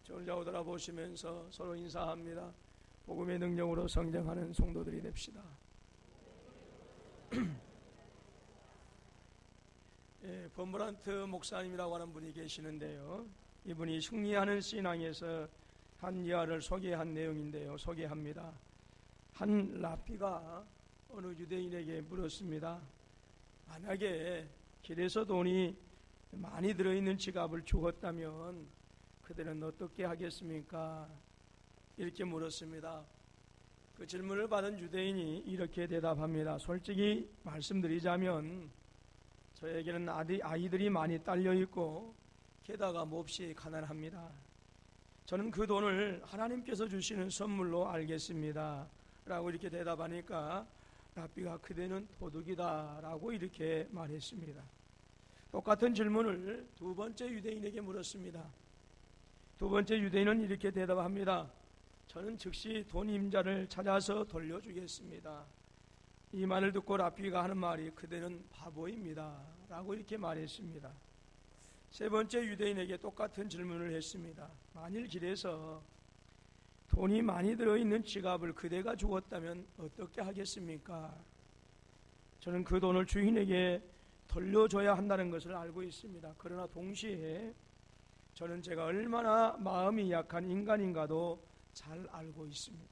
저를 좌우 돌아보시면서 서로 인사합니다. 복음의 능력으로 성장하는 성도들이 됩시다. 예, 범브란트 목사님이라고 하는 분이 계시는데요. 이분이 승리하는 신앙에서 한 이야를 소개한 내용인데요. 소개합니다. 한 랍비가 어느 유대인에게 물었습니다. 만약에 길에서 돈이 많이 들어있는 지갑을 주었다면 그들은 어떻게 하겠습니까? 이렇게 물었습니다. 그 질문을 받은 유대인이 이렇게 대답합니다. 솔직히 말씀드리자면 저에게는 아이들이 많이 딸려있고 게다가 몹시 가난합니다. 저는 그 돈을 하나님께서 주시는 선물로 알겠습니다 라고 이렇게 대답하니까 랍비가 그대는 도둑이다 라고 이렇게 말했습니다. 똑같은 질문을 두 번째 유대인에게 물었습니다. 두 번째 유대인은 이렇게 대답합니다. 저는 즉시 돈 임자를 찾아서 돌려주겠습니다. 이 말을 듣고 랍비가 하는 말이 그대는 바보입니다 라고 이렇게 말했습니다. 세 번째 유대인에게 똑같은 질문을 했습니다. 만일 길에서 돈이 많이 들어있는 지갑을 그대가 주었다면 어떻게 하겠습니까? 저는 그 돈을 주인에게 돌려줘야 한다는 것을 알고 있습니다. 그러나 동시에 저는 제가 얼마나 마음이 약한 인간인가도 잘 알고 있습니다.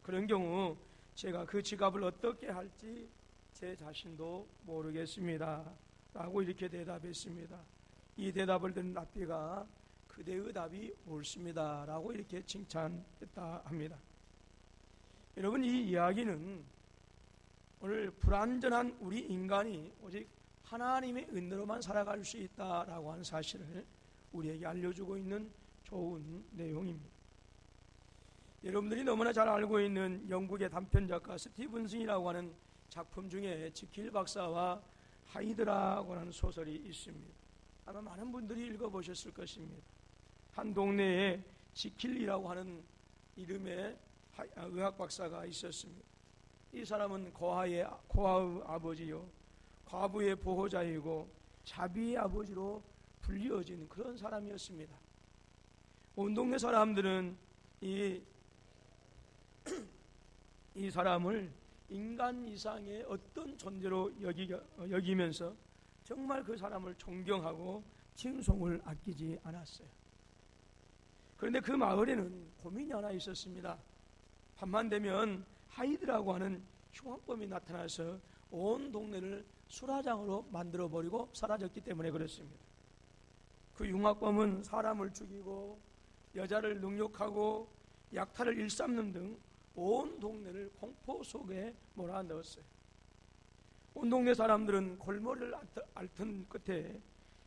그런 경우 제가 그 지갑을 어떻게 할지 제 자신도 모르겠습니다 라고 이렇게 대답했습니다. 이 대답을 들은 랍비가 그대의 답이 옳습니다 라고 이렇게 칭찬했다 합니다. 여러분, 이 이야기는 오늘 불완전한 우리 인간이 오직 하나님의 은혜로만 살아갈 수 있다라고 하는 사실을 우리에게 알려주고 있는 좋은 내용입니다. 여러분들이 너무나 잘 알고 있는 영국의 단편작가 스티븐슨이라고 하는 작품 중에 지킬 박사와 하이드라고 하는 소설이 있습니다. 아마 많은 분들이 읽어보셨을 것입니다. 한 동네에 지킬이라고 하는 이름의 의학 박사가 있었습니다. 이 사람은 고아의 아버지요, 과부의 보호자이고 자비의 아버지로 불리어진 그런 사람이었습니다. 온 동네 사람들은 이 사람을 인간 이상의 어떤 존재로 여기면서 정말 그 사람을 존경하고 칭송을 아끼지 않았어요. 그런데 그 마을에는 고민이 하나 있었습니다. 밤만 되면 하이드라고 하는 흉악범이 나타나서 온 동네를 수라장으로 만들어버리고 사라졌기 때문에 그렇습니다. 그 흉악범은 사람을 죽이고 여자를 능욕하고 약탈을 일삼는 등 온 동네를 공포 속에 몰아넣었어요. 온 동네 사람들은 골머리를 앓던 끝에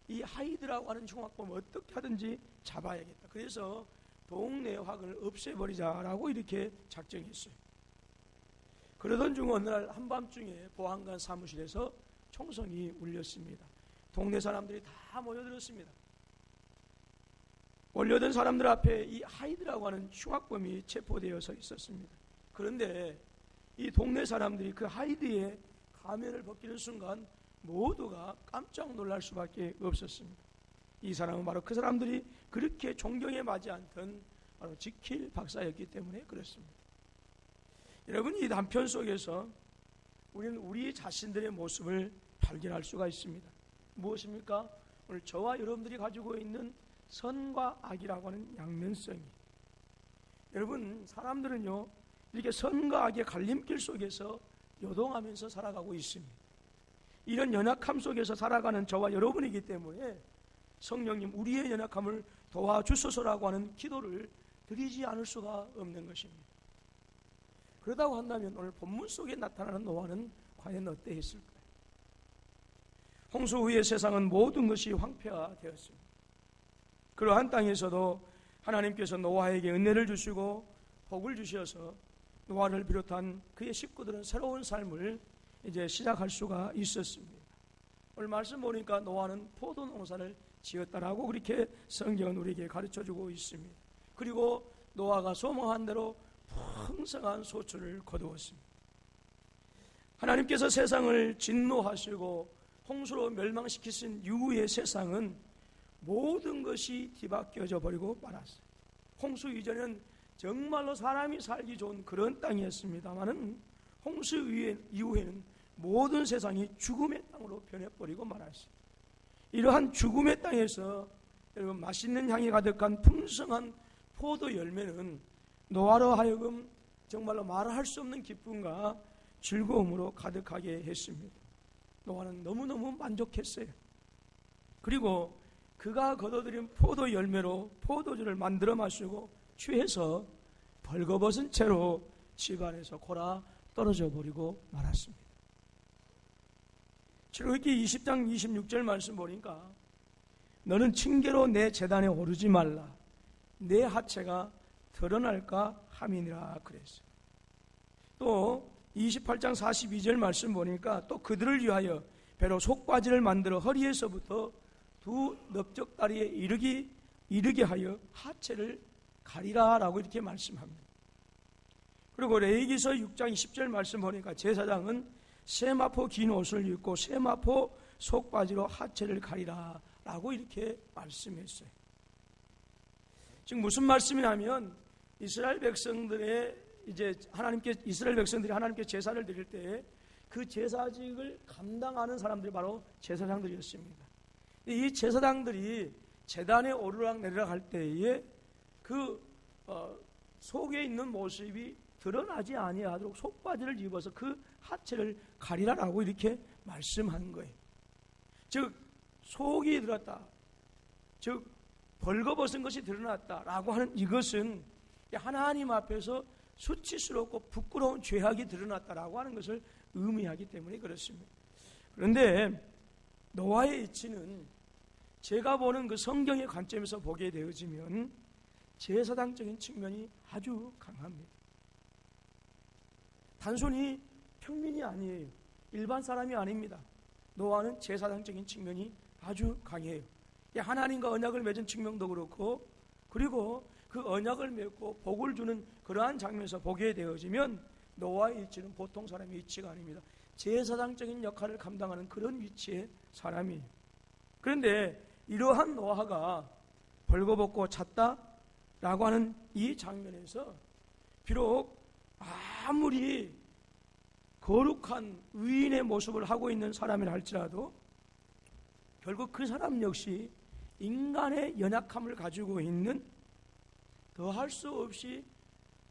이 하이드라고 하는 흉악범을 어떻게 하든지 잡아야겠다. 그래서 동네 화근을 없애버리자라고 이렇게 작정했어요. 그러던 중 어느 날 한밤중에 보안관 사무실에서 총성이 울렸습니다. 동네 사람들이 다 모여들었습니다. 몰려든 사람들 앞에 이 하이드라고 하는 흉악범이 체포되어 서 있었습니다. 그런데 이 동네 사람들이 그 하이드의 가면을 벗기는 순간 모두가 깜짝 놀랄 수밖에 없었습니다. 이 사람은 바로 그 사람들이 그렇게 존경에 맞지 않던 바로 지킬 박사였기 때문에 그렇습니다. 여러분, 이 단편 속에서 우리는 우리 자신들의 모습을 발견할 수가 있습니다. 무엇입니까? 오늘 저와 여러분들이 가지고 있는 선과 악이라고 하는 양면성이, 여러분, 사람들은요 이렇게 선과 악의 갈림길 속에서 요동하면서 살아가고 있습니다. 이런 연약함 속에서 살아가는 저와 여러분이기 때문에 성령님 우리의 연약함을 도와주소서라고 하는 기도를 드리지 않을 수가 없는 것입니다. 그러다고 한다면 오늘 본문 속에 나타나는 노아는 과연 어떠했을까요? 홍수 후에 세상은 모든 것이 황폐화되었습니다. 그러한 땅에서도 하나님께서 노아에게 은혜를 주시고 복을 주셔서 노아를 비롯한 그의 식구들은 새로운 삶을 이제 시작할 수가 있었습니다. 오늘 말씀 보니까 노아는 포도 농사를 지었다라고 그렇게 성경은 우리에게 가르쳐주고 있습니다. 그리고 노아가 소망한 대로 풍성한 소출을 거두었습니다. 하나님께서 세상을 진노하시고 홍수로 멸망시키신 이후의 세상은 모든 것이 뒤바뀌어져 버리고 말았어요. 홍수 이전에는 정말로 사람이 살기 좋은 그런 땅이었습니다만은 홍수 이후에는 모든 세상이 죽음의 땅으로 변해버리고 말았습니다. 이러한 죽음의 땅에서 여러분 맛있는 향이 가득한 풍성한 포도 열매는 노아로 하여금 정말로 말할 수 없는 기쁨과 즐거움으로 가득하게 했습니다. 노아는 너무너무 만족했어요. 그리고 그가 거둬들인 포도 열매로 포도주를 만들어 마시고 취해서 벌거벗은 채로 집안에서 골아 떨어져 버리고 말았습니다. 출애굽기 20장 26절 말씀 보니까 너는 징계로 내 제단에 오르지 말라 내 하체가 드러날까 함이니라 그랬어요. 또 28장 42절 말씀 보니까 또 그들을 위하여 배로 속바지를 만들어 허리에서부터 두 넓적다리에 이르게 하여 하체를 가리라 라고 이렇게 말씀합니다. 그리고 레위기서 6장 10절 말씀 보니까 제사장은 세마포 긴 옷을 입고 세마포 속바지로 하체를 가리라 라고 이렇게 말씀했어요. 지금 무슨 말씀이냐면 이스라엘 백성들의 이스라엘 백성들이 하나님께 제사를 드릴 때 그 제사직을 감당하는 사람들이 바로 제사장들이었습니다. 이 제사장들이 제단에 오르락 내리락 할 때에 그 속에 있는 모습이 드러나지 아니하도록 속바지를 입어서 그 하체를 가리라라고 이렇게 말씀하는 거예요. 즉 속이 들었다, 즉 벌거벗은 것이 드러났다라고 하는 이것은 하나님 앞에서 수치스럽고 부끄러운 죄악이 드러났다라고 하는 것을 의미하기 때문에 그렇습니다. 그런데 노아의 이치는 제가 보는 그 성경의 관점에서 보게 되어지면 제사장적인 측면이 아주 강합니다. 단순히 평민이 아니에요. 일반 사람이 아닙니다. 노아는 제사장적인 측면이 아주 강해요. 하나님과 언약을 맺은 측면도 그렇고, 그리고 그 언약을 맺고 복을 주는 그러한 장면에서 보게 되어지면 노아의 위치는 보통 사람의 위치가 아닙니다. 제사장적인 역할을 감당하는 그런 위치의 사람이에요. 그런데 이러한 노아가 벌거벗고 잤다라고 하는 이 장면에서 비록 아무리 거룩한 의인의 모습을 하고 있는 사람이라 할지라도 결국 그 사람 역시 인간의 연약함을 가지고 있는 더할 수 없이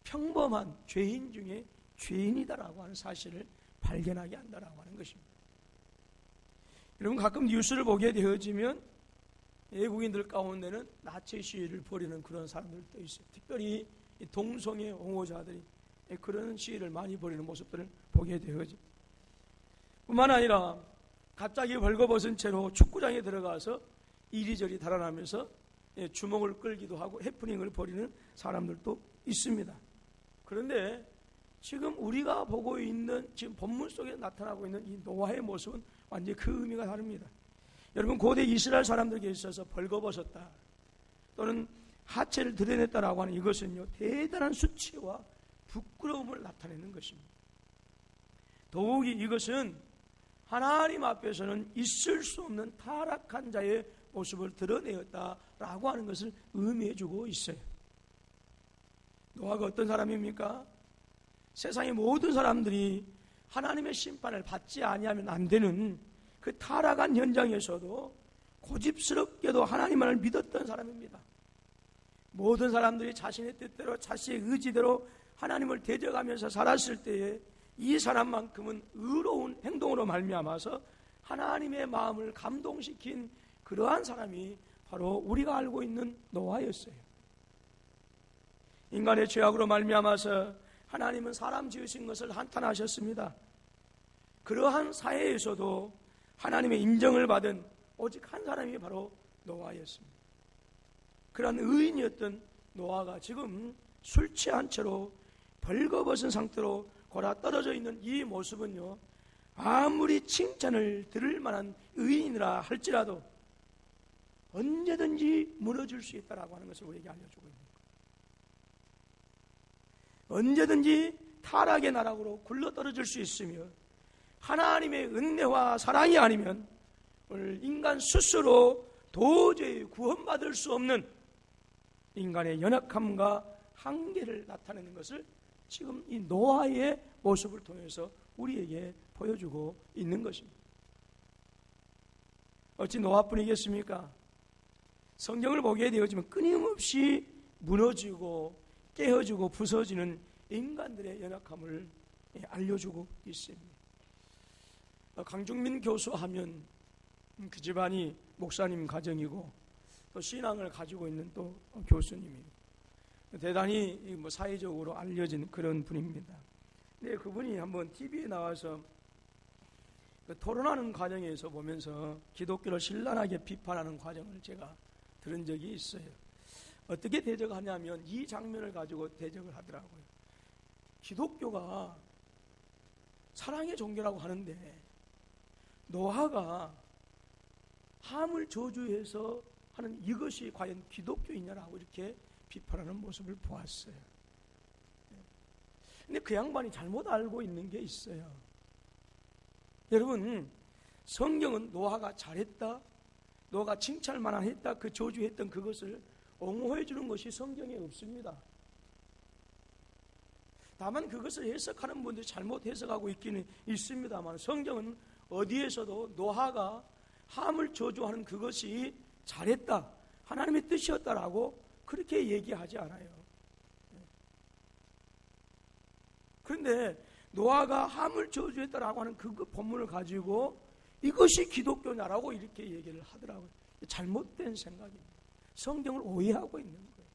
평범한 죄인 중에 죄인이다라고 하는 사실을 발견하게 한다라고 하는 것입니다. 여러분 가끔 뉴스를 보게 되어지면 외국인들 가운데는 나치 시위를 벌이는 그런 사람들도 있어요. 특별히 동성애 옹호자들이 그런 시위를 많이 벌이는 모습들을 보게 되어집니다. 뿐만 아니라 갑자기 벌거벗은 채로 축구장에 들어가서 이리저리 달아나면서 주먹을 끌기도 하고 해프닝을 벌이는 사람들도 있습니다. 그런데 지금 우리가 보고 있는 지금 본문 속에 나타나고 있는 이 노아의 모습은 완전히 그 의미가 다릅니다. 여러분 고대 이스라엘 사람들에게 있어서 벌거벗었다 또는 하체를 드러냈다라고 하는 이것은요 대단한 수치와 부끄러움을 나타내는 것입니다. 더욱이 이것은 하나님 앞에서는 있을 수 없는 타락한 자의 모습을 드러내었다라고 하는 것을 의미해주고 있어요. 노아가 어떤 사람입니까? 세상의 모든 사람들이 하나님의 심판을 받지 아니하면 안 되는 그 타락한 현장에서도 고집스럽게도 하나님만을 믿었던 사람입니다. 모든 사람들이 자신의 뜻대로 자신의 의지대로 하나님을 대적하면서 살았을 때에 이 사람만큼은 의로운 행동으로 말미암아서 하나님의 마음을 감동시킨 그러한 사람이 바로 우리가 알고 있는 노아였어요. 인간의 죄악으로 말미암아서 하나님은 사람 지으신 것을 한탄하셨습니다. 그러한 사회에서도 하나님의 인정을 받은 오직 한 사람이 바로 노아였습니다. 그러한 의인이었던 노아가 지금 술 취한 채로 벌거벗은 상태로 골아 떨어져 있는 이 모습은요 아무리 칭찬을 들을 만한 의인이라 할지라도 언제든지 무너질 수 있다라고 하는 것을 우리에게 알려주고 있는 거예요. 언제든지 타락의 나락으로 굴러 떨어질 수 있으며 하나님의 은혜와 사랑이 아니면 오늘 인간 스스로 도저히 구원받을 수 없는 인간의 연약함과 한계를 나타내는 것을 지금 이 노아의 모습을 통해서 우리에게 보여주고 있는 것입니다. 어찌 노아뿐이겠습니까? 성경을 보게 되어지면 끊임없이 무너지고 깨어지고 부서지는 인간들의 연약함을 알려주고 있습니다. 강중민 교수 하면 그 집안이 목사님 가정이고 또 신앙을 가지고 있는 또 교수님이고 대단히 사회적으로 알려진 그런 분입니다. 근데 그분이 한번 TV에 나와서 토론하는 과정에서 보면서 기독교를 신랄하게 비판하는 과정을 제가 들은 적이 있어요. 어떻게 대적하냐면 이 장면을 가지고 대적을 하더라고요. 기독교가 사랑의 종교라고 하는데 노아가 함을 저주해서 하는 이것이 과연 기독교이냐라고 이렇게 비판하는 모습을 보았어요. 근데 그 양반이 잘못 알고 있는 게 있어요. 여러분, 성경은 노아가 잘했다, 노아가 칭찬만 했다, 그 저주했던 그것을 옹호해 주는 것이 성경에 없습니다. 다만 그것을 해석하는 분들이 잘못 해석하고 있기는 있습니다만 성경은 어디에서도 노아가 함을 저주하는 그것이 잘했다, 하나님의 뜻이었다라고 그렇게 얘기하지 않아요. 그런데 노아가 함을 저주했다라고 하는 그 본문을 가지고 이것이 기독교냐라고 이렇게 얘기를 하더라고요. 잘못된 생각입니다. 성경을 오해하고 있는 거예요.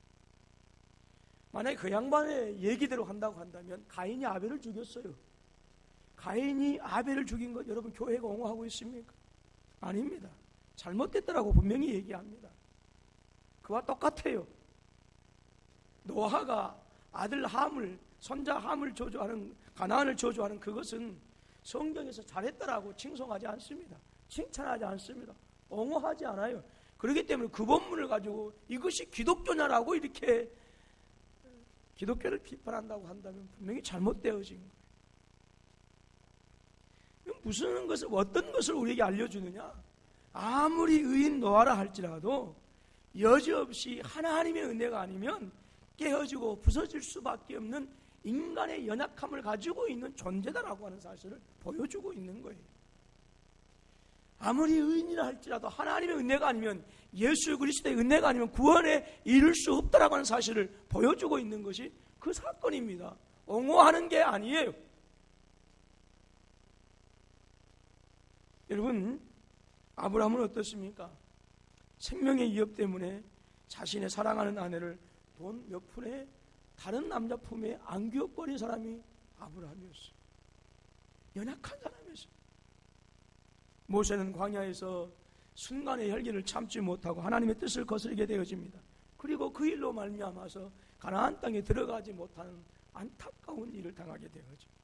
만약에 그 양반의 얘기대로 한다고 한다면 가인이 아벨을 죽였어요. 가인이 아벨을 죽인 것 여러분 교회가 옹호하고 있습니까? 아닙니다. 잘못됐다라고 분명히 얘기합니다. 그와 똑같아요. 노아가 아들 함을, 손자 함을 저주하는, 가나안을 저주하는 그것은 성경에서 잘했다라고 칭송하지 않습니다. 칭찬하지 않습니다. 옹호하지 않아요. 그렇기 때문에 그 본문을 가지고 이것이 기독교냐라고 이렇게 기독교를 비판한다고 한다면 분명히 잘못되어진 거예요. 무슨 것을, 어떤 것을 우리에게 알려주느냐? 아무리 의인 노아라 할지라도 여지없이 하나님의 은혜가 아니면 깨어지고 부서질 수밖에 없는 인간의 연약함을 가지고 있는 존재다라고 하는 사실을 보여주고 있는 거예요. 아무리 의인이라 할지라도 하나님의 은혜가 아니면, 예수 그리스도의 은혜가 아니면 구원에 이를 수 없다라고 하는 사실을 보여주고 있는 것이 그 사건입니다. 옹호하는 게 아니에요. 여러분, 아브라함은 어떻습니까? 생명의 위협 때문에 자신의 사랑하는 아내를 돈 몇 푼에 다른 남자 품에 안겨버린 사람이 아브라함이었어요. 연약한 사람이었어요. 모세는 광야에서 순간의 혈기를 참지 못하고 하나님의 뜻을 거스르게 되어집니다. 그리고 그 일로 말미암아서 가나안 땅에 들어가지 못하는 안타까운 일을 당하게 되어집니다.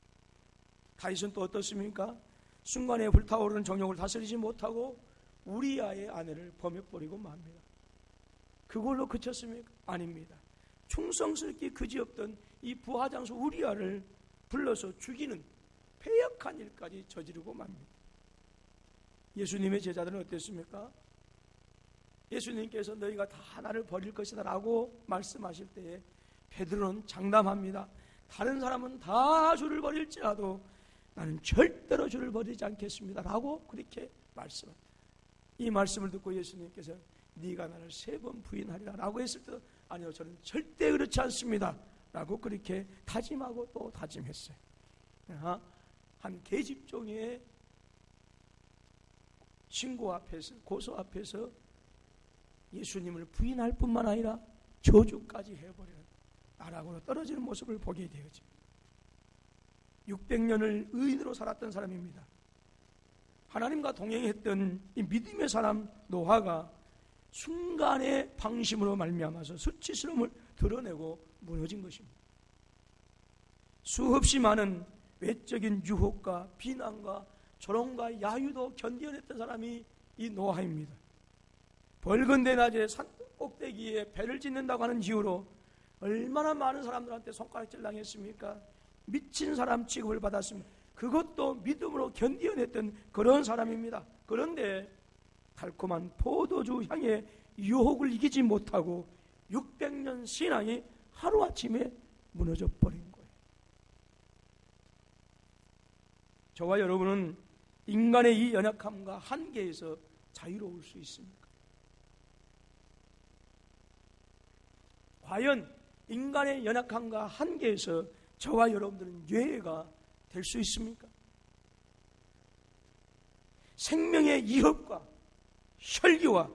다윗은 또 어떻습니까? 순간에 불타오르는 정욕을 다스리지 못하고 우리아의 아내를 범해버리고 맙니다. 그걸로 그쳤습니까? 아닙니다. 충성스럽게 그지없던 이 부하장수 우리아를 불러서 죽이는 패역한 일까지 저지르고 맙니다. 예수님의 제자들은 어땠습니까? 예수님께서 너희가 다 나를 버릴 것이다 라고 말씀하실 때에 베드로는 장담합니다. 다른 사람은 다 주를 버릴지라도 나는 절대로 주를 버리지 않겠습니다 라고 그렇게 말씀합니다. 이 말씀을 듣고 예수님께서 네가 나를 3번 부인하리라 라고 했을 때도 아니요, 저는 절대 그렇지 않습니다 라고 그렇게 다짐하고 또 다짐했어요. 한 계집종의 신고 앞에서, 고소 앞에서 예수님을 부인할 뿐만 아니라 저주까지 해버리는 나락으로 떨어지는 모습을 보게 되어집니다. 600년을 의인으로 살았던 사람입니다. 하나님과 동행했던 이 믿음의 사람 노아가 순간의 방심으로 말미암아서 수치스러움을 드러내고 무너진 것입니다. 수없이 많은 외적인 유혹과 비난과 조롱과 야유도 견뎌냈던 사람이 이 노아입니다. 벌건 대낮에 산 꼭대기에 배를 짓는다고 하는 이유로 얼마나 많은 사람들한테 손가락질 당했습니까? 미친 사람 취급을 받았습니다. 그것도 믿음으로 견뎌냈던 그런 사람입니다. 그런데 달콤한 포도주 향의 유혹을 이기지 못하고 600년 신앙이 하루아침에 무너져 버린 거예요. 저와 여러분은 인간의 이 연약함과 한계에서 자유로울 수 있습니까? 과연 인간의 연약함과 한계에서 저와 여러분들은 예외가 될 수 있습니까? 생명의 위협과 혈기와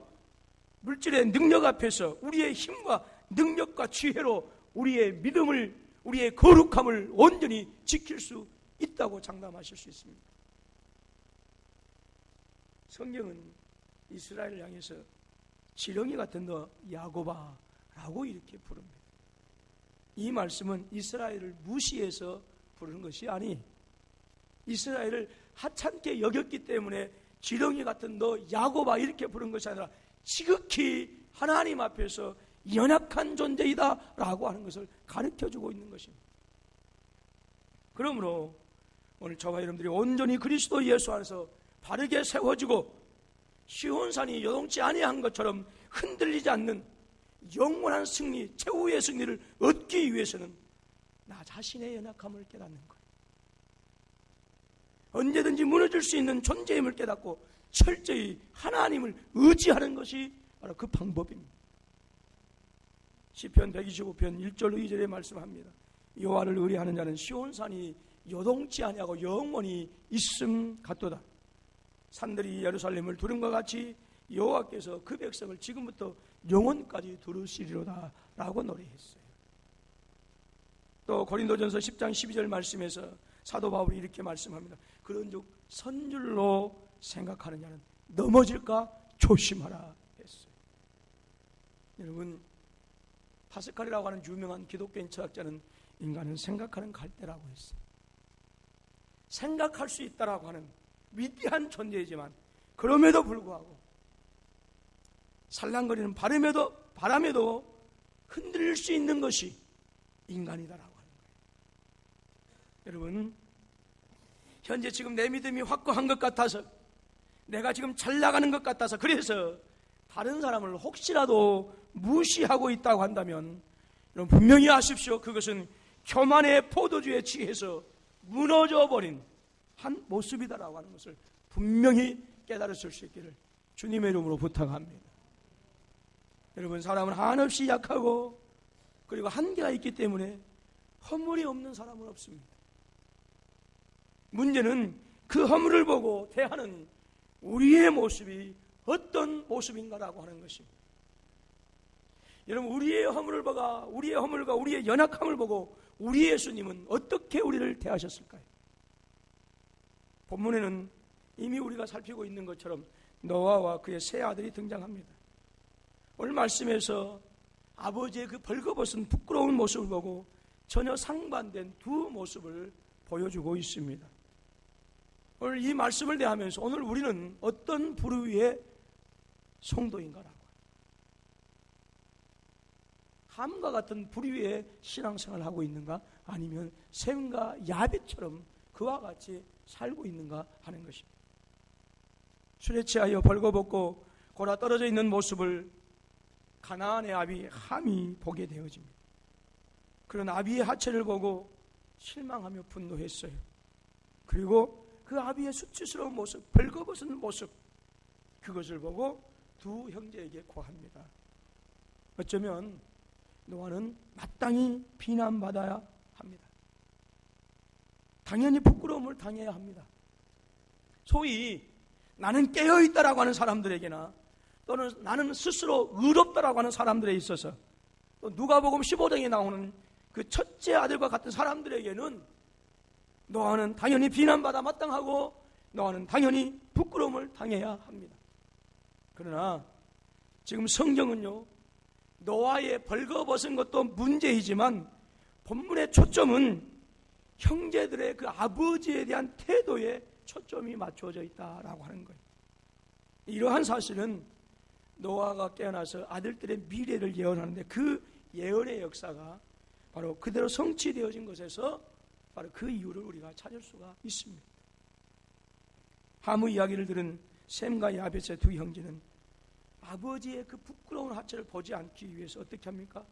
물질의 능력 앞에서 우리의 힘과 능력과 지혜로 우리의 믿음을, 우리의 거룩함을 온전히 지킬 수 있다고 장담하실 수 있습니다. 성경은 이스라엘을 향해서 지렁이 같은 너 야곱아 라고 이렇게 부릅니다. 이 말씀은 이스라엘을 무시해서 부르는 것이 아니, 이스라엘을 하찮게 여겼기 때문에 지렁이 같은 너 야곱아 이렇게 부른 것이 아니라 지극히 하나님 앞에서 연약한 존재이다 라고 하는 것을 가르쳐주고 있는 것입니다. 그러므로 오늘 저와 여러분들이 온전히 그리스도 예수 안에서 바르게 세워지고 시온산이 요동치 아니한 것처럼 흔들리지 않는 영원한 승리, 최후의 승리를 얻기 위해서는 나 자신의 연약함을 깨닫는 거예요. 언제든지 무너질 수 있는 존재임을 깨닫고 철저히 하나님을 의지하는 것이 바로 그 방법입니다. 시편 125편 1절 2절에 말씀합니다. 여호와를 의뢰하는 자는 시온산이 요동치 아니하고 영원히 있음 같도다. 산들이 예루살렘을 두른과 같이 여호와께서 그 백성을 지금부터 영원까지 두르시리로다 라고 노래했어요. 또 고린도전서 10장 12절 말씀에서 사도 바울이 이렇게 말씀합니다. 그런즉 선줄로 생각하는 자는 넘어질까 조심하라 했어요. 여러분, 파스칼이라고 하는 유명한 기독교인 철학자는 인간은 생각하는 갈대라고 했어요. 생각할 수 있다라고 하는 위대한 존재이지만 그럼에도 불구하고 살랑거리는 바람에도 흔들릴 수 있는 것이 인간이다라고 하는 거예요. 여러분, 현재 지금 내 믿음이 확고한 것 같아서, 내가 지금 잘 나가는 것 같아서, 그래서 다른 사람을 혹시라도 무시하고 있다고 한다면 여러분 분명히 아십시오. 그것은 교만의 포도주에 취해서 무너져버린 한 모습이다라고 하는 것을 분명히 깨달으실 수 있기를 주님의 이름으로 부탁합니다. 여러분, 사람은 한없이 약하고 그리고 한계가 있기 때문에 허물이 없는 사람은 없습니다. 문제는 그 허물을 보고 대하는 우리의 모습이 어떤 모습인가라고 하는 것입니다. 여러분, 우리의 허물과 우리의 연약함을 보고 우리 예수님은 어떻게 우리를 대하셨을까요? 본문에는 이미 우리가 살피고 있는 것처럼 노아와 그의 세 아들이 등장합니다. 오늘 말씀에서 아버지의 그 벌거벗은 부끄러운 모습을 보고 전혀 상반된 두 모습을 보여주고 있습니다. 오늘 이 말씀을 대하면서 오늘 우리는 어떤 부류의 성도인가라고, 함과 같은 부류의 신앙생활을 하고 있는가, 아니면 셈과 야벳처럼 그와 같이 살고 있는가 하는 것입니다. 술에 취하여 벌거벗고 골아 떨어져 있는 모습을 가나안의 아비 함이 보게 되어집니다. 그런 아비의 하체를 보고 실망하며 분노했어요. 그리고 그 아비의 수치스러운 모습, 벌거벗은 모습, 그것을 보고 두 형제에게 고합니다. 어쩌면 노아는 마땅히 비난받아야 합니다. 당연히 부끄러움을 당해야 합니다. 소위 나는 깨어있다라고 하는 사람들에게나 또는 나는 스스로 의롭다라고 하는 사람들에 있어서, 또 누가복음 15장에 나오는 그 첫째 아들과 같은 사람들에게는 노아는 당연히 비난받아 마땅하고 노아는 당연히 부끄러움을 당해야 합니다. 그러나 지금 성경은요, 노아의 벌거벗은 것도 문제이지만 본문의 초점은 형제들의 그 아버지에 대한 태도에 초점이 맞춰져 있다라고 하는 거예요. 이러한 사실은 노아가 깨어나서 아들들의 미래를 예언하는데 그 예언의 역사가 바로 그대로 성취되어진 것에서 바로 그 이유를 우리가 찾을 수가 있습니다. 함의 이야기를 들은 셈과 야벳의 두 형제는 아버지의 그 부끄러운 하체를 보지 않기 위해서 어떻게 합니까?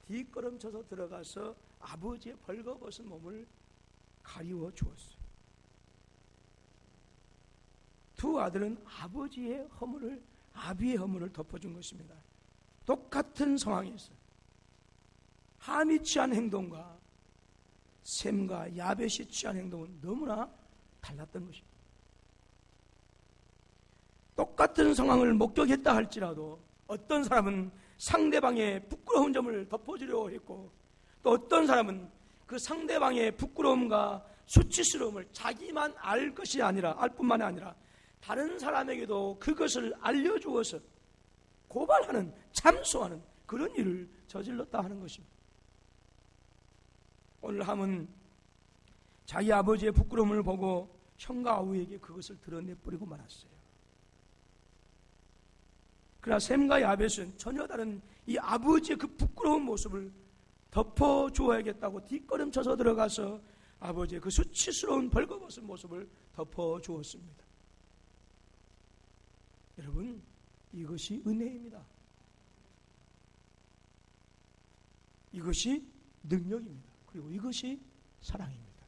뒷걸음쳐서 들어가서 아버지의 벌거벗은 몸을 가리워 주었어요. 두 아들은 아버지의 허물을, 아비의 허물을 덮어준 것입니다. 똑같은 상황에서 함이 취한 행동과 셈과 야벳이 취한 행동은 너무나 달랐던 것입니다. 똑같은 상황을 목격했다 할지라도 어떤 사람은 상대방의 부끄러운 점을 덮어주려고 했고, 또 어떤 사람은 그 상대방의 부끄러움과 수치스러움을 자기만 알 것이 아니라, 알 뿐만이 아니라 다른 사람에게도 그것을 알려주어서 고발하는, 참소하는 그런 일을 저질렀다 하는 것입니다. 오늘 함은 자기 아버지의 부끄러움을 보고 형과 아우에게 그것을 드러내버리고 말았어요. 그러나 셈과 야벳은 전혀 다른 이 아버지의 그 부끄러운 모습을 덮어주어야겠다고 뒷걸음쳐서 들어가서 아버지의 그 수치스러운 벌거벗은 모습을 덮어주었습니다. 여러분, 이것이 은혜입니다. 이것이 능력입니다. 그리고 이것이 사랑입니다.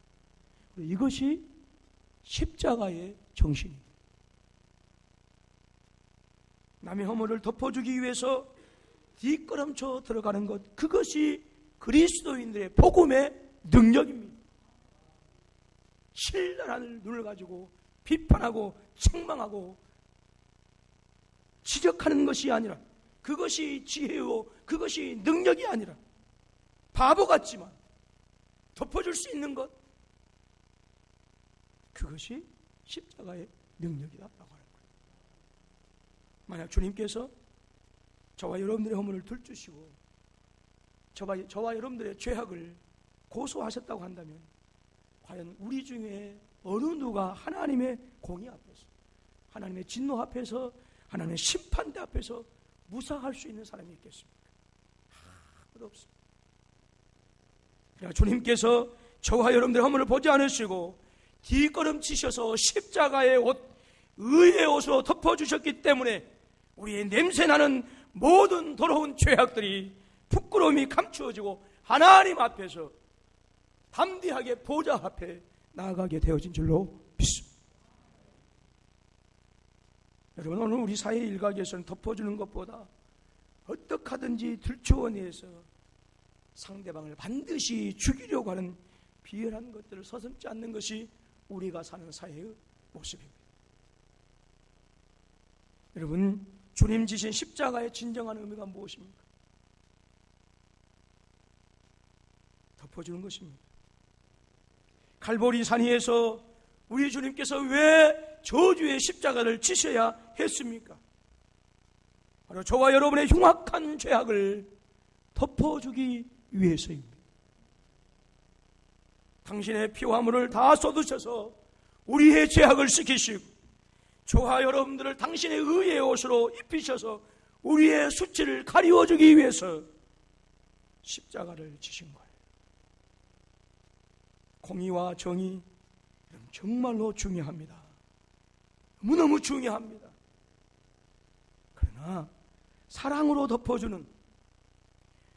그리고 이것이 십자가의 정신입니다. 남의 허물을 덮어주기 위해서 뒷걸음쳐 들어가는 것, 그것이 그리스도인들의 복음의 능력입니다. 신랄한 눈을 가지고 비판하고 책망하고 지적하는 것이 아니라, 그것이 지혜요, 그것이 능력이 아니라 바보 같지만 덮어줄 수 있는 것, 그것이 십자가의 능력이다라고 하는 거예요. 만약 주님께서 저와 여러분들의 허물을 들추시고 저와 여러분들의 죄악을 고소하셨다고 한다면, 과연 우리 중에 어느 누가 하나님의 공의 앞에서, 하나님의 진노 앞에서, 하나님의 심판대 앞에서 무사할 수 있는 사람이 있겠습니까? 아무도 없습니다. 그러나 주님께서 저와 여러분들의 허물을 보지 않으시고 뒷걸음치셔서 십자가의 옷, 의의 옷으로 덮어주셨기 때문에 우리의 냄새나는 모든 더러운 죄악들이, 부끄러움이 감추어지고 하나님 앞에서 담대하게 보좌 앞에 나아가게 되어진 줄로 믿습니다. 여러분, 오늘 우리 사회 일각에서는 덮어주는 것보다 어떻게 하든지 들추어내서 상대방을 반드시 죽이려고 하는 비열한 것들을 서슴지 않는 것이 우리가 사는 사회의 모습입니다. 여러분, 주님 지신 십자가의 진정한 의미가 무엇입니까? 덮어주는 것입니다. 갈보리 산 위에서 우리 주님께서 왜 저주의 십자가를 지셔야 했습니까? 바로 저와 여러분의 흉악한 죄악을 덮어주기 위해서입니다. 당신의 피와 물을 다 쏟으셔서 우리의 죄악을 씻기시고, 저와 여러분들을 당신의 의의 옷으로 입히셔서 우리의 수치를 가리워주기 위해서 십자가를 지신 거예요. 공의와 정의, 정말로 중요합니다. 너무너무 중요합니다. 그러나 사랑으로 덮어주는,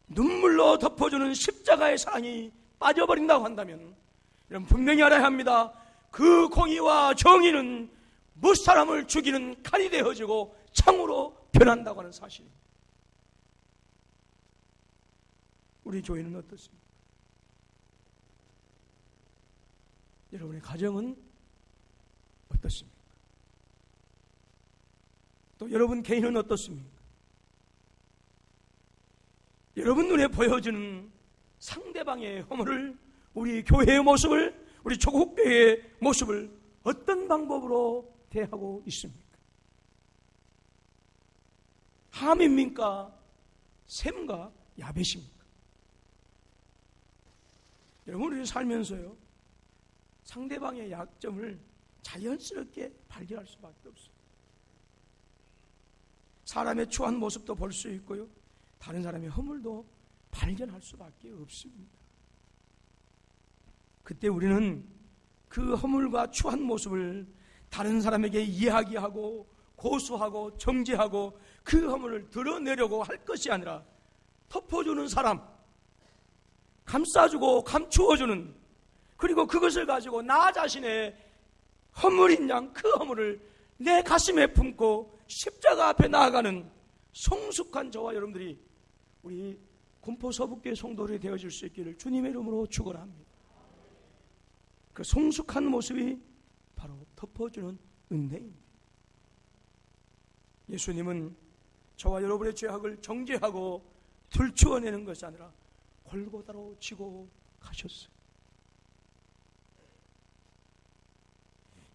눈물로 덮어주는 십자가의 사랑이 빠져버린다고 한다면, 여러분 분명히 알아야 합니다. 그 공의와 정의는 무사람을 죽이는 칼이 되어지고 창으로 변한다고 하는 사실입니다. 우리 교회는 어떻습니까? 여러분의 가정은 어떻습니까? 또 여러분 개인은 어떻습니까? 여러분 눈에 보여지는 상대방의 허물을, 우리 교회의 모습을, 우리 조국교회의 모습을 어떤 방법으로 대하고 있습니까? 함입니까? 셈과 야벳입니까? 여러분, 우리 살면서요, 상대방의 약점을 자연스럽게 발견할 수밖에 없어요. 사람의 추한 모습도 볼 수 있고요, 다른 사람의 허물도 발견할 수밖에 없습니다. 그때 우리는 그 허물과 추한 모습을 다른 사람에게 이야기하고 고소하고 정죄하고 그 허물을 드러내려고 할 것이 아니라 덮어주는 사람, 감싸주고 감추어주는, 그리고 그것을 가지고 나 자신의 허물인 양 그 허물을 내 가슴에 품고 십자가 앞에 나아가는 성숙한 저와 여러분들이 우리 군포 서북교회 성도들이 되어질 수 있기를 주님의 이름으로 축원합니다. 그 성숙한 모습이 바로 덮어주는 은혜입니다. 예수님은 저와 여러분의 죄악을 정죄하고 들추어내는 것이 아니라 골고다로 지고 가셨어요.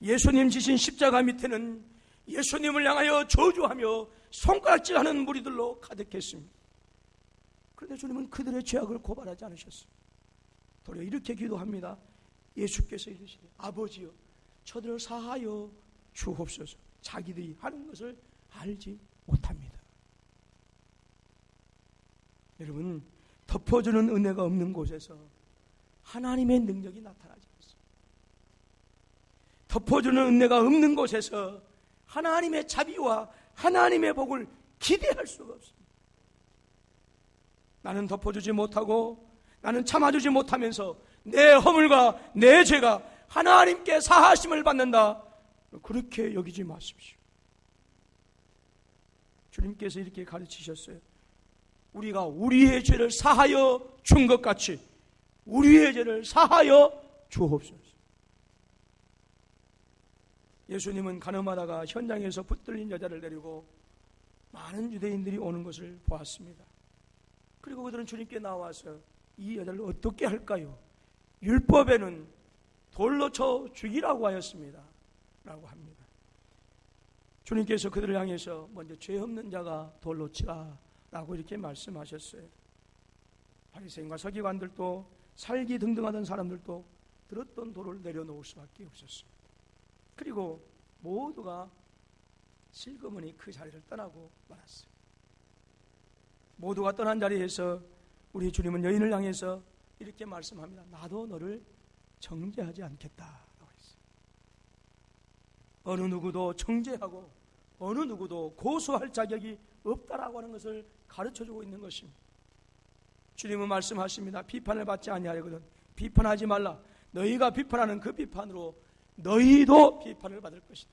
예수님 지신 십자가 밑에는 예수님을 향하여 저주하며 손가락질하는 무리들로 가득했습니다. 그런데 주님은 그들의 죄악을 고발하지 않으셨어요. 도리어 이렇게 기도합니다. 예수께서 이르시되 아버지여 저들을 사하여 주옵소서. 자기들이 하는 것을 알지 못합니다. 여러분, 덮어주는 은혜가 없는 곳에서 하나님의 능력이 나타나지 않습니다. 덮어주는 은혜가 없는 곳에서 하나님의 자비와 하나님의 복을 기대할 수가 없습니다. 나는 덮어주지 못하고 나는 참아주지 못하면서 내 허물과 내 죄가 하나님께 사하심을 받는다, 그렇게 여기지 마십시오. 주님께서 이렇게 가르치셨어요. 우리가 우리의 죄를 사하여 준 것 같이 우리의 죄를 사하여 주옵소서. 예수님은 가늠하다가 현장에서 붙들린 여자를 데리고 많은 유대인들이 오는 것을 보았습니다. 그리고 그들은 주님께 나와서 이 여자를 어떻게 할까요? 율법에는 돌로 쳐 죽이라고 하였습니다 라고 합니다. 주님께서 그들을 향해서 먼저 죄 없는 자가 돌로 치라 라고 이렇게 말씀하셨어요. 바리새인과 서기관들도 살기 등등하던 사람들도 들었던 돌을 내려놓을 수밖에 없었습니다. 그리고 모두가 슬그머니 그 자리를 떠나고 말았어요. 모두가 떠난 자리에서 우리 주님은 여인을 향해서 이렇게 말씀합니다. 나도 너를 정죄하지 않겠다라고 했어요. 어느 누구도 정죄하고 어느 누구도 고소할 자격이 없다라고 하는 것을 가르쳐주고 있는 것입니다. 주님은 말씀하십니다. 비판을 받지 아니하려거든 비판하지 말라. 너희가 비판하는 그 비판으로 너희도 비판을 받을 것이다.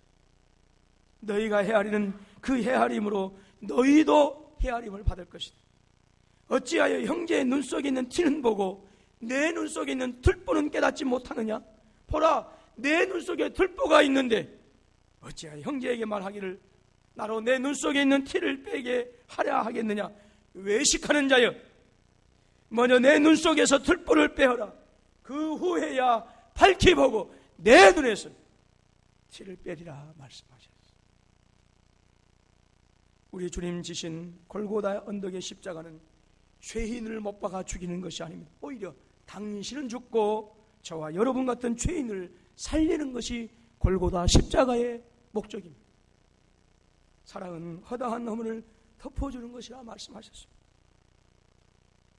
너희가 헤아리는 그 헤아림으로 너희도 헤아림을 받을 것이다. 어찌하여 형제의 눈 속에 있는 티는 보고 내 눈 속에 있는 들보는 깨닫지 못하느냐? 보라, 내 눈 속에 들보가 있는데 어찌하여 형제에게 말하기를 나로 내 눈 속에 있는 티를 빼게 하려 하겠느냐? 외식하는 자여, 먼저 내 눈 속에서 들보를 빼어라. 그 후에야 밝히 보고 내 눈에서 티를 빼리라 말씀하셨어요. 우리 주님 지신 골고다 언덕의 십자가는 죄인을 못 박아 죽이는 것이 아닙니다. 오히려 당신은 죽고 저와 여러분 같은 죄인을 살리는 것이 골고다 십자가의 목적입니다. 사랑은 허다한 허물을 덮어주는 것이라 말씀하셨습니다.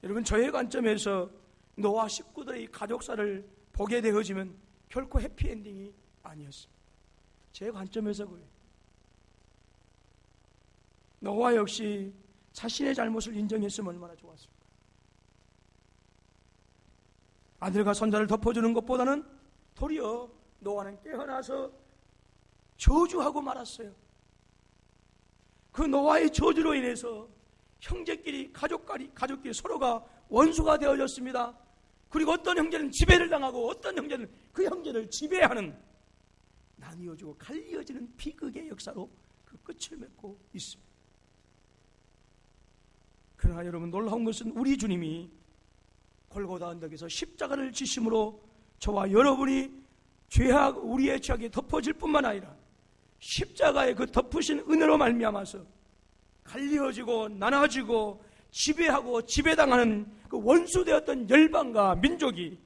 여러분, 저의 관점에서 노아 식구들의 가족사를 보게 되어지면 결코 해피엔딩이 아니었습니다. 제 관점에서 그래요. 노아 역시 자신의 잘못을 인정했으면 얼마나 좋았을까. 아들과 손자를 덮어주는 것보다는 도리어 노아는 깨어나서 저주하고 말았어요. 그 노아의 저주로 인해서 형제끼리 가족끼리 서로가 원수가 되어졌습니다. 그리고 어떤 형제는 지배를 당하고 어떤 형제는 그 형제를 지배하는, 나뉘어지고 갈리어지는 비극의 역사로 그 끝을 맺고 있습니다. 그러나 여러분, 놀라운 것은 우리 주님이 골고다 언덕에서 십자가를 지심으로 저와 여러분이 우리의 죄악이 덮어질 뿐만 아니라 십자가의 그 덮으신 은혜로 말미암아서 갈리어지고 나눠지고 지배하고 지배당하는 그 원수되었던 열방과 민족이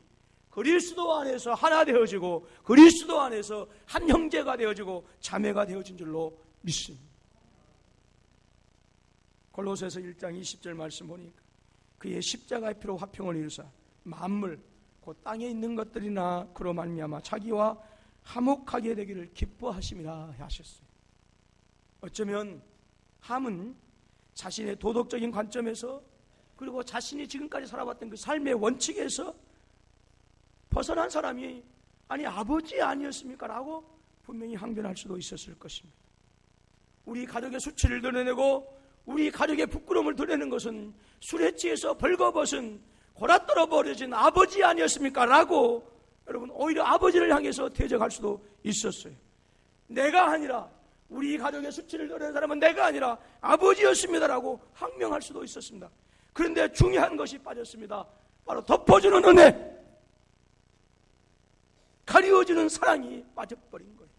그리스도 안에서 하나 되어지고 그리스도 안에서 한 형제가 되어지고 자매가 되어진 줄로 믿습니다. 골로새서 1장 20절 말씀 보니까 그의 십자가의 피로 화평을 이루사 만물 곧 땅에 있는 것들이나 그로 말미암아 자기와 화목하게 되기를 기뻐하심이라 하셨어요. 어쩌면 함은 자신의 도덕적인 관점에서 그리고 자신이 지금까지 살아왔던 그 삶의 원칙에서 벗어난 사람이 아니 아버지 아니었습니까? 라고 분명히 항변할 수도 있었을 것입니다. 우리 가족의 수치를 드러내고 우리 가족의 부끄러움을 드러내는 것은 술에 취해서 벌거벗은 골아떨어 버려진 아버지 아니었습니까? 라고 여러분 오히려 아버지를 향해서 대적할 수도 있었어요. 내가 아니라 우리 가족의 수치를 드러낸 사람은 내가 아니라 아버지였습니다라고 항명할 수도 있었습니다. 그런데 중요한 것이 빠졌습니다. 바로 덮어주는 은혜, 가리워주는 사랑이 빠져버린 거예요.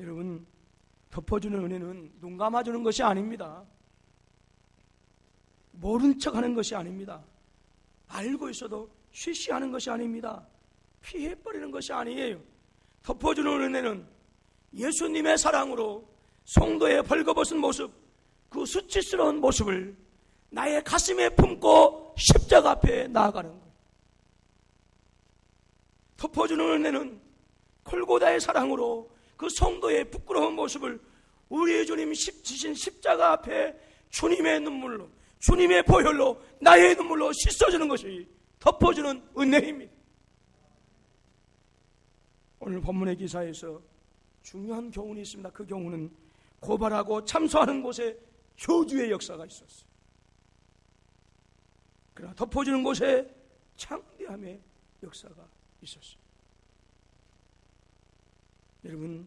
여러분, 덮어주는 은혜는 눈 감아주는 것이 아닙니다. 모른 척하는 것이 아닙니다. 알고 있어도 쉬쉬하는 것이 아닙니다. 피해버리는 것이 아니에요. 덮어주는 은혜는 예수님의 사랑으로 성도의 벌거벗은 모습, 그 수치스러운 모습을 나의 가슴에 품고 십자가 앞에 나아가는 거예요. 덮어주는 은혜는 골고다의 사랑으로 그 성도의 부끄러운 모습을 우리 주님 지신 십자가 앞에 주님의 눈물로, 주님의 보혈로, 나의 눈물로 씻어주는 것이 덮어주는 은혜입니다. 오늘 본문의 기사에서 중요한 교훈이 있습니다. 그 교훈은 고발하고 참소하는 곳에 저주의 역사가 있었어요. 그러나 덮어주는 곳에 창대함의 역사가 있었어요. 여러분,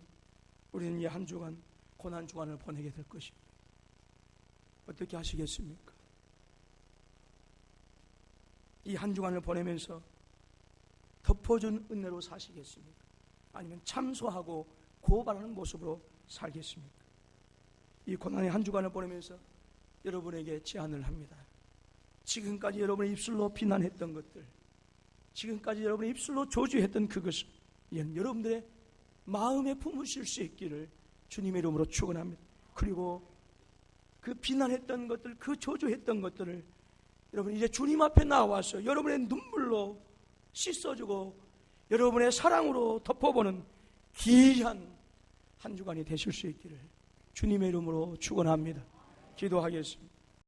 우리는 이 한 주간 고난 주간을 보내게 될 것입니다. 어떻게 하시겠습니까? 이 한 주간을 보내면서 덮어준 은혜로 사시겠습니까? 아니면 참소하고 고발하는 모습으로 살겠습니까? 이 고난의 한 주간을 보내면서 여러분에게 제안을 합니다. 지금까지 여러분의 입술로 비난했던 것들, 지금까지 여러분의 입술로 저주했던 그것을 여러분들의 마음에 품으실 수 있기를 주님의 이름으로 축원합니다. 그리고 그 비난했던 것들, 그 저주했던 것들을 여러분 이제 주님 앞에 나와서 여러분의 눈물로 씻어주고 여러분의 사랑으로 덮어보는 귀한 한 주간이 되실 수 있기를 주님의 이름으로 축원합니다. 기도하겠습니다.